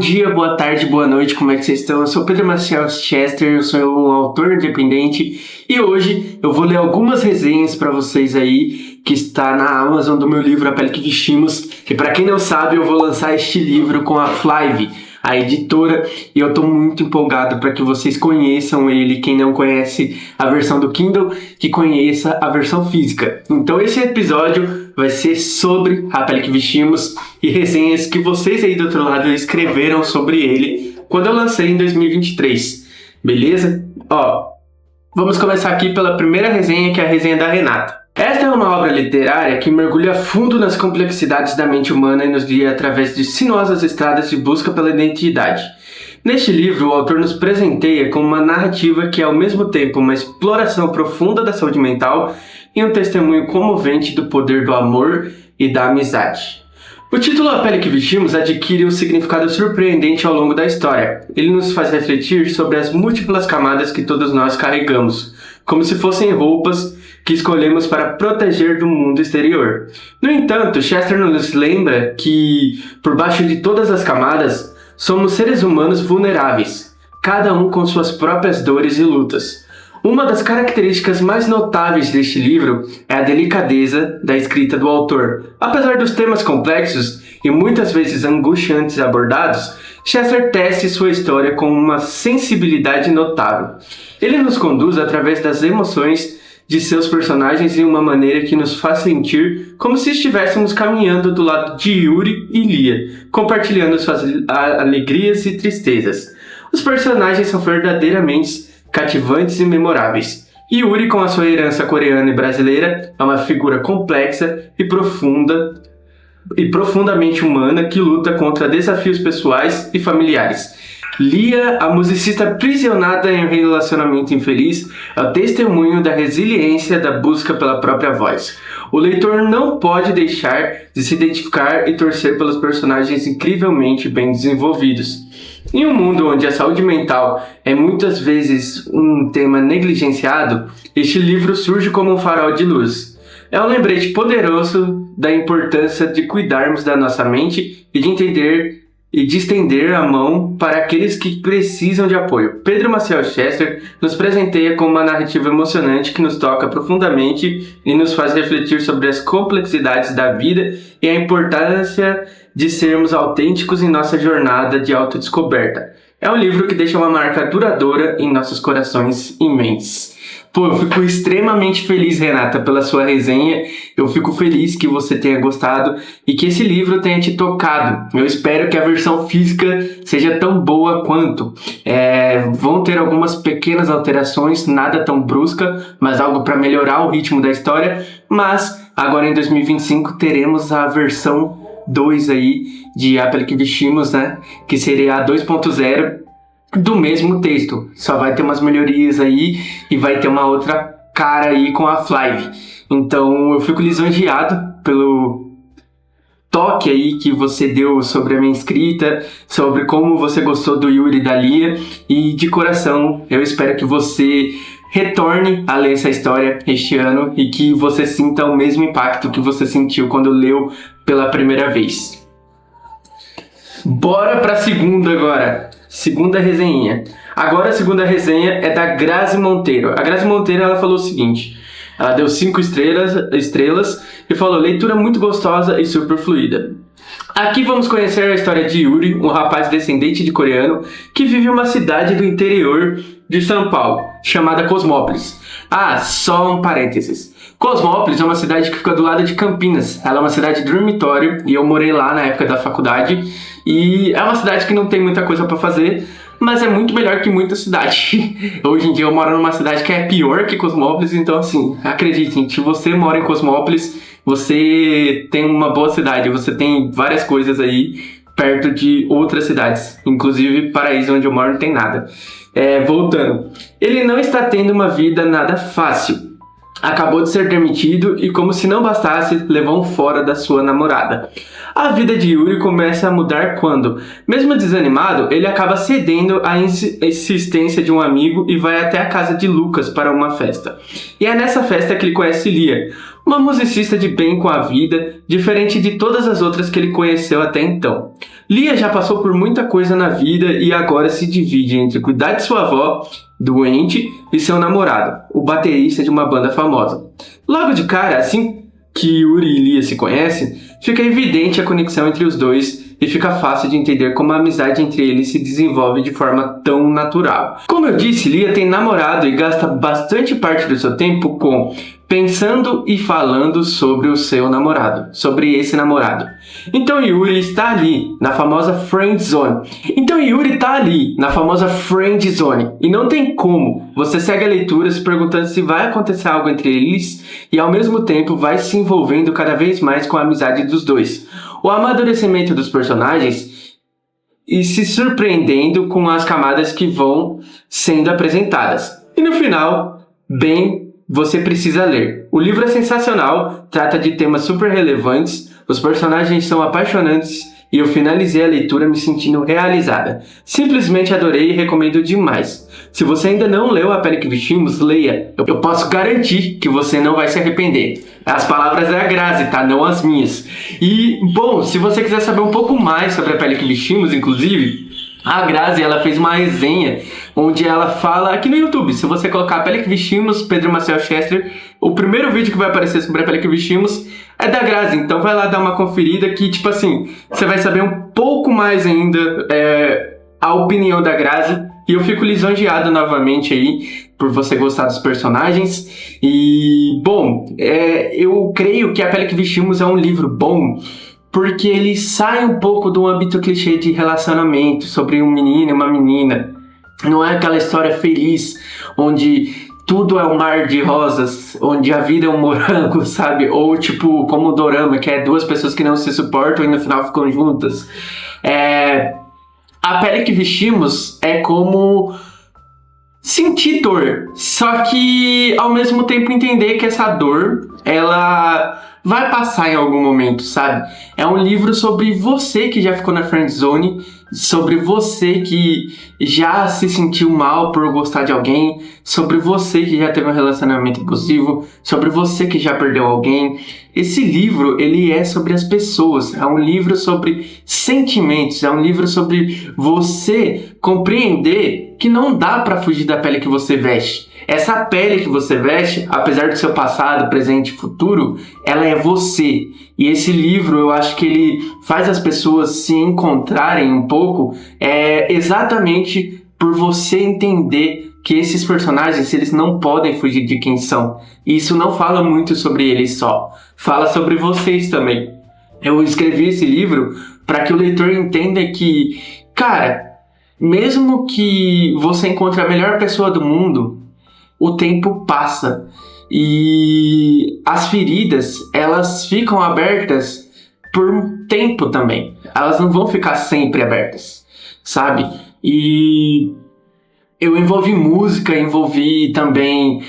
dia, boa tarde, boa noite, como é que vocês estão? Eu sou Pedro Maciel Chester, eu sou um autor independente e hoje eu vou ler algumas resenhas para vocês aí que está na Amazon do meu livro A Pele que Vestimos. E para quem não sabe, eu vou lançar este livro com a Flive, a editora, e eu estou muito empolgado para que vocês conheçam ele. Quem não conhece a versão do Kindle, que conheça a versão física. Então esse episódio vai ser sobre A Pele que Vestimos e resenhas que vocês aí do outro lado escreveram sobre ele quando eu lancei em 2023, beleza? Vamos começar aqui pela primeira resenha, que é a resenha da Renata. Esta é uma obra literária que mergulha fundo nas complexidades da mente humana e nos guia através de sinuosas estradas de busca pela identidade. Neste livro, o autor nos presenteia com uma narrativa que é ao mesmo tempo uma exploração profunda da saúde mental e um testemunho comovente do poder do amor e da amizade. O título A Pele que Vestimos adquire um significado surpreendente ao longo da história. Ele nos faz refletir sobre as múltiplas camadas que todos nós carregamos, como se fossem roupas que escolhemos para proteger do mundo exterior. No entanto, Chester nos lembra que, por baixo de todas as camadas, somos seres humanos vulneráveis, cada um com suas próprias dores e lutas. Uma das características mais notáveis deste livro é a delicadeza da escrita do autor. Apesar dos temas complexos e muitas vezes angustiantes abordados, Chester tece sua história com uma sensibilidade notável. Ele nos conduz através das emoções de seus personagens em uma maneira que nos faz sentir como se estivéssemos caminhando do lado de Yuri e Lia, compartilhando suas alegrias e tristezas. Os personagens são verdadeiramente cativantes e memoráveis. Yuri, com a sua herança coreana e brasileira, é uma figura complexa e profundamente humana que luta contra desafios pessoais e familiares. Lia, a musicista aprisionada em um relacionamento infeliz, é o testemunho da resiliência da busca pela própria voz. O leitor não pode deixar de se identificar e torcer pelos personagens incrivelmente bem desenvolvidos. Em um mundo onde a saúde mental é muitas vezes um tema negligenciado, este livro surge como um farol de luz. É um lembrete poderoso da importância de cuidarmos da nossa mente e de estender a mão para aqueles que precisam de apoio. Pedro Maciel Chester nos presenteia com uma narrativa emocionante que nos toca profundamente e nos faz refletir sobre as complexidades da vida e a importância de sermos autênticos em nossa jornada de autodescoberta. É um livro que deixa uma marca duradoura em nossos corações e mentes. Eu fico extremamente feliz, Renata, pela sua resenha. Eu fico feliz que você tenha gostado e que esse livro tenha te tocado. Eu espero que a versão física seja tão boa quanto. Vão ter algumas pequenas alterações, nada tão brusca, mas algo para melhorar o ritmo da história. Mas agora em 2025 teremos a versão 2 aí de A Pele que Vestimos, né? Que seria a 2.0 do mesmo texto. Só vai ter umas melhorias aí e vai ter uma outra cara aí com a Flive. Então eu fico lisonjeado pelo toque aí que você deu sobre a minha escrita, sobre como você gostou do Yuri e da Lia, e de coração eu espero que você retorne a ler essa história este ano e que você sinta o mesmo impacto que você sentiu quando leu pela primeira vez. Bora pra segunda agora. Segunda resenha. Agora a segunda resenha é da Grazi Monteiro. A Grazi Monteiro, ela falou o seguinte: ela deu 5 estrelas e falou: leitura muito gostosa e super fluida. Aqui vamos conhecer a história de Yuri, um rapaz descendente de coreano que vive em uma cidade do interior de São Paulo, chamada Cosmópolis. Só um parênteses. Cosmópolis é uma cidade que fica do lado de Campinas. Ela é uma cidade dormitório e eu morei lá na época da faculdade. E é uma cidade que não tem muita coisa pra fazer, mas é muito melhor que muita cidade. Hoje em dia eu moro numa cidade que é pior que Cosmópolis, então assim, acreditem, se você mora em Cosmópolis, você tem uma boa cidade, você tem várias coisas aí perto de outras cidades. Inclusive Paraíso, onde eu moro, não tem nada. Voltando, ele não está tendo uma vida nada fácil. Acabou de ser demitido e, como se não bastasse, levou um fora da sua namorada. A vida de Yuri começa a mudar quando, mesmo desanimado, ele acaba cedendo à insistência de um amigo e vai até a casa de Lucas para uma festa. E é nessa festa que ele conhece Lia, uma musicista de bem com a vida, diferente de todas as outras que ele conheceu até então. Lia já passou por muita coisa na vida e agora se divide entre cuidar de sua avó, doente, e seu namorado, o baterista de uma banda famosa. Logo de cara, assim que Yuri e Lia se conhecem, fica evidente a conexão entre os dois e fica fácil de entender como a amizade entre eles se desenvolve de forma tão natural. Como eu disse, Lia tem namorado e gasta bastante parte do seu tempo pensando e falando sobre o seu namorado, sobre esse namorado. Então Yuri está ali, na famosa friend zone. E não tem como. Você segue a leitura se perguntando se vai acontecer algo entre eles e ao mesmo tempo vai se envolvendo cada vez mais com a amizade dos dois. O amadurecimento dos personagens e se surpreendendo com as camadas que vão sendo apresentadas. E no final, você precisa ler. O livro é sensacional, trata de temas super relevantes, os personagens são apaixonantes e eu finalizei a leitura me sentindo realizada. Simplesmente adorei e recomendo demais. Se você ainda não leu A Pele que Vestimos, leia. Eu posso garantir que você não vai se arrepender. As palavras da Grazi, tá? Não as minhas. E, bom, se você quiser saber um pouco mais sobre A Pele que Vestimos, inclusive, a Grazi, ela fez uma resenha onde ela fala aqui no YouTube. Se você colocar A Pele que Vestimos, Pedro Maciel Chester, o primeiro vídeo que vai aparecer sobre A Pele que Vestimos é da Grazi. Então vai lá dar uma conferida que, tipo assim, você vai saber um pouco mais ainda a opinião da Grazi. E eu fico lisonjeado novamente aí por você gostar dos personagens. E, bom, eu creio que A Pele que Vestimos é um livro bom porque ele sai um pouco do âmbito clichê de relacionamento sobre um menino e uma menina. Não é aquela história feliz, onde tudo é um mar de rosas, onde a vida é um morango, sabe? Ou tipo, como o dorama, que é duas pessoas que não se suportam e no final ficam juntas. A Pele que Vestimos é como sentir dor, só que ao mesmo tempo entender que essa dor, ela vai passar em algum momento, sabe? É um livro sobre você que já ficou na friend zone, sobre você que já se sentiu mal por gostar de alguém, sobre você que já teve um relacionamento abusivo, sobre você que já perdeu alguém. Esse livro, ele é sobre as pessoas, é um livro sobre sentimentos, é um livro sobre você compreender que não dá pra fugir da pele que você veste. Essa pele que você veste, apesar do seu passado, presente e futuro, ela é você. E esse livro, eu acho que ele faz as pessoas se encontrarem um pouco, exatamente por você entender que esses personagens, eles não podem fugir de quem são. E isso não fala muito sobre eles só, fala sobre vocês também. Eu escrevi esse livro para que o leitor entenda que, cara, mesmo que você encontre a melhor pessoa do mundo, o tempo passa e as feridas, elas ficam abertas por um tempo também. Elas não vão ficar sempre abertas, sabe? E eu envolvi música, envolvi também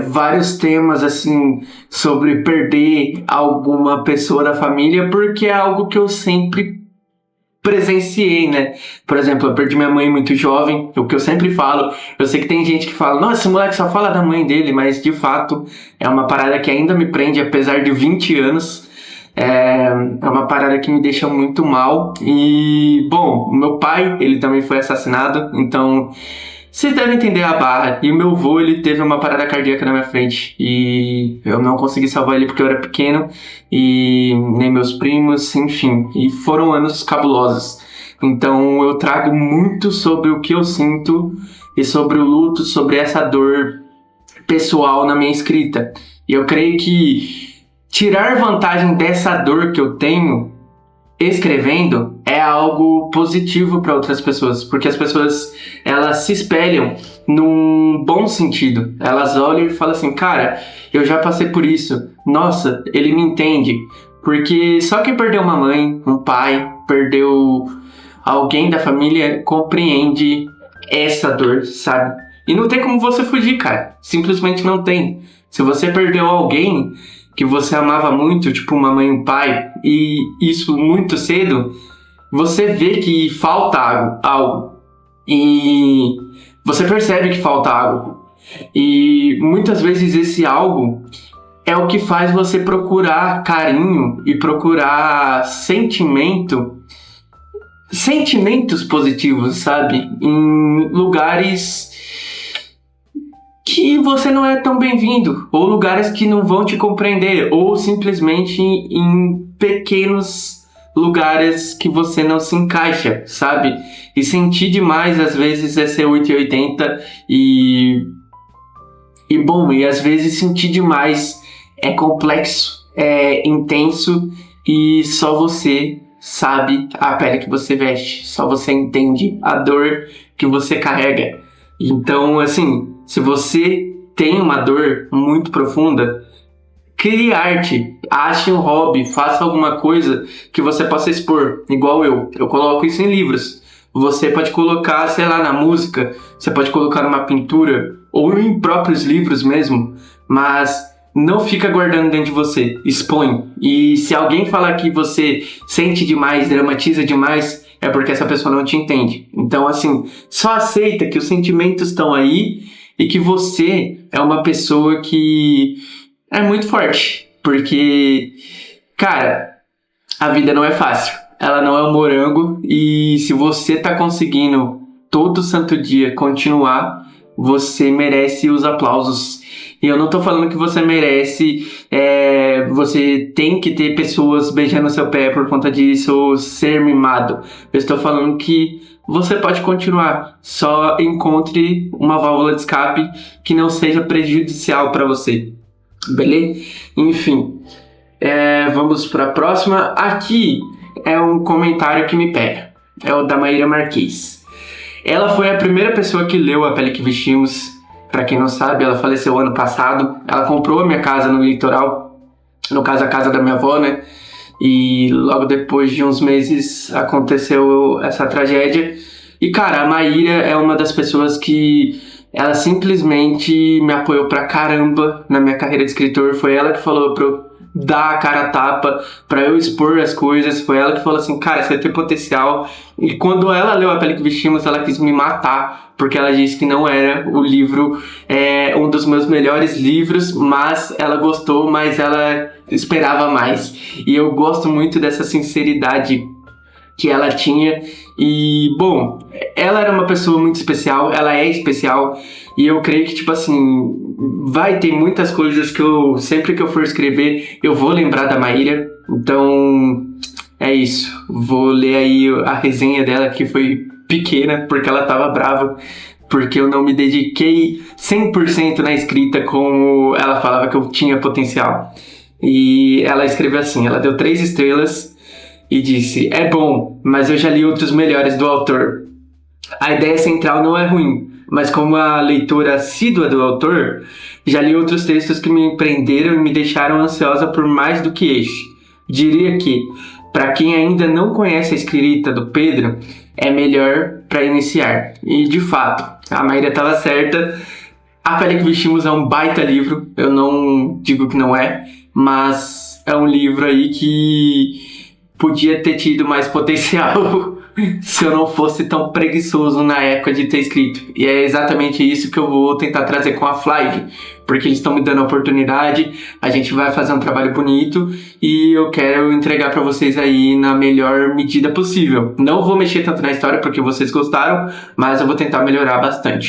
vários temas assim sobre perder alguma pessoa da família, porque é algo que eu sempre presenciei, né? Por exemplo, eu perdi minha mãe muito jovem, o que eu sempre falo. Eu sei que tem gente que fala, nossa, esse moleque só fala da mãe dele, mas de fato é uma parada que ainda me prende, apesar de 20 anos. É uma parada que me deixa muito mal. E, bom, o meu pai, ele também foi assassinado, então vocês devem entender a barra. E o meu avô, ele teve uma parada cardíaca na minha frente e eu não consegui salvar ele porque eu era pequeno, e nem meus primos, enfim. E foram anos cabulosos. Então eu trago muito sobre o que eu sinto e sobre o luto, sobre essa dor pessoal na minha escrita. E eu creio que tirar vantagem dessa dor que eu tenho escrevendo é algo positivo para outras pessoas, porque as pessoas, elas se espelham num bom sentido. Elas olham e falam assim, cara, eu já passei por isso, nossa, ele me entende. Porque só quem perdeu uma mãe, um pai, perdeu alguém da família, compreende essa dor, sabe? E não tem como você fugir, cara, simplesmente não tem. Se você perdeu alguém que você amava muito, tipo uma mãe e um pai, e isso muito cedo, você vê que falta algo. E você percebe que falta algo. E muitas vezes esse algo é o que faz você procurar carinho e procurar sentimento sentimentos positivos, sabe? Em lugares que você não é tão bem-vindo, ou lugares que não vão te compreender, ou simplesmente em pequenos lugares que você não se encaixa, sabe? E sentir demais às vezes é ser 880 e às vezes sentir demais é complexo, é intenso e só você sabe a pele que você veste, só você entende a dor que você carrega. Então, assim, se você tem uma dor muito profunda, crie arte, ache um hobby, faça alguma coisa que você possa expor, igual eu coloco isso em livros. Você pode colocar, sei lá, na música, você pode colocar numa pintura, ou em próprios livros mesmo, mas não fica guardando dentro de você, expõe. E se alguém falar que você sente demais, dramatiza demais, é porque essa pessoa não te entende. Então, assim, só aceita que os sentimentos estão aí e que você é uma pessoa que é muito forte. Porque, cara, a vida não é fácil. Ela não é um morango e se você tá conseguindo todo santo dia continuar, você merece os aplausos. E eu não tô falando que você merece, você tem que ter pessoas beijando seu pé por conta disso ou ser mimado. Eu estou falando que você pode continuar, só encontre uma válvula de escape que não seja prejudicial para você, beleza? Enfim, vamos para a próxima. Aqui é um comentário que me pega, é o da Maíra Marques. Ela foi a primeira pessoa que leu A Pele que Vestimos. Pra quem não sabe, ela faleceu ano passado. Ela comprou a minha casa no litoral, no caso a casa da minha avó, né? E logo depois de uns meses aconteceu essa tragédia. E cara, a Maíra é uma das pessoas que ela simplesmente me apoiou pra caramba na minha carreira de escritor. Foi ela que falou pra eu dar a cara a tapa, pra eu expor as coisas. Foi ela que falou assim, cara, você tem potencial. E quando ela leu A Pele que Vestimos, ela quis me matar, porque ela disse que não era o livro, um dos meus melhores livros, mas ela gostou, mas ela esperava mais. E eu gosto muito dessa sinceridade que ela tinha. E, bom, ela era uma pessoa muito especial, ela é especial, e eu creio que, tipo assim, vai ter muitas coisas que sempre que eu for escrever, eu vou lembrar da Maíra. Então, é isso. Vou ler aí a resenha dela, que foi pequena, porque ela tava brava, porque eu não me dediquei 100% na escrita como ela falava que eu tinha potencial. E ela escreveu assim, ela deu 3 estrelas e disse, é bom, mas eu já li outros melhores do autor. A ideia central não é ruim, mas como a leitora assídua do autor, já li outros textos que me prenderam e me deixaram ansiosa por mais do que este. Diria que, para quem ainda não conhece a escrita do Pedro, é melhor para iniciar. E de fato, a Maíra estava certa. A Pele que Vestimos é um baita livro, eu não digo que não é, mas é um livro aí que podia ter tido mais potencial se eu não fosse tão preguiçoso na época de ter escrito. E é exatamente isso que eu vou tentar trazer com a Flive, porque eles estão me dando a oportunidade, a gente vai fazer um trabalho bonito e eu quero entregar para vocês aí na melhor medida possível. Não vou mexer tanto na história porque vocês gostaram, mas eu vou tentar melhorar bastante.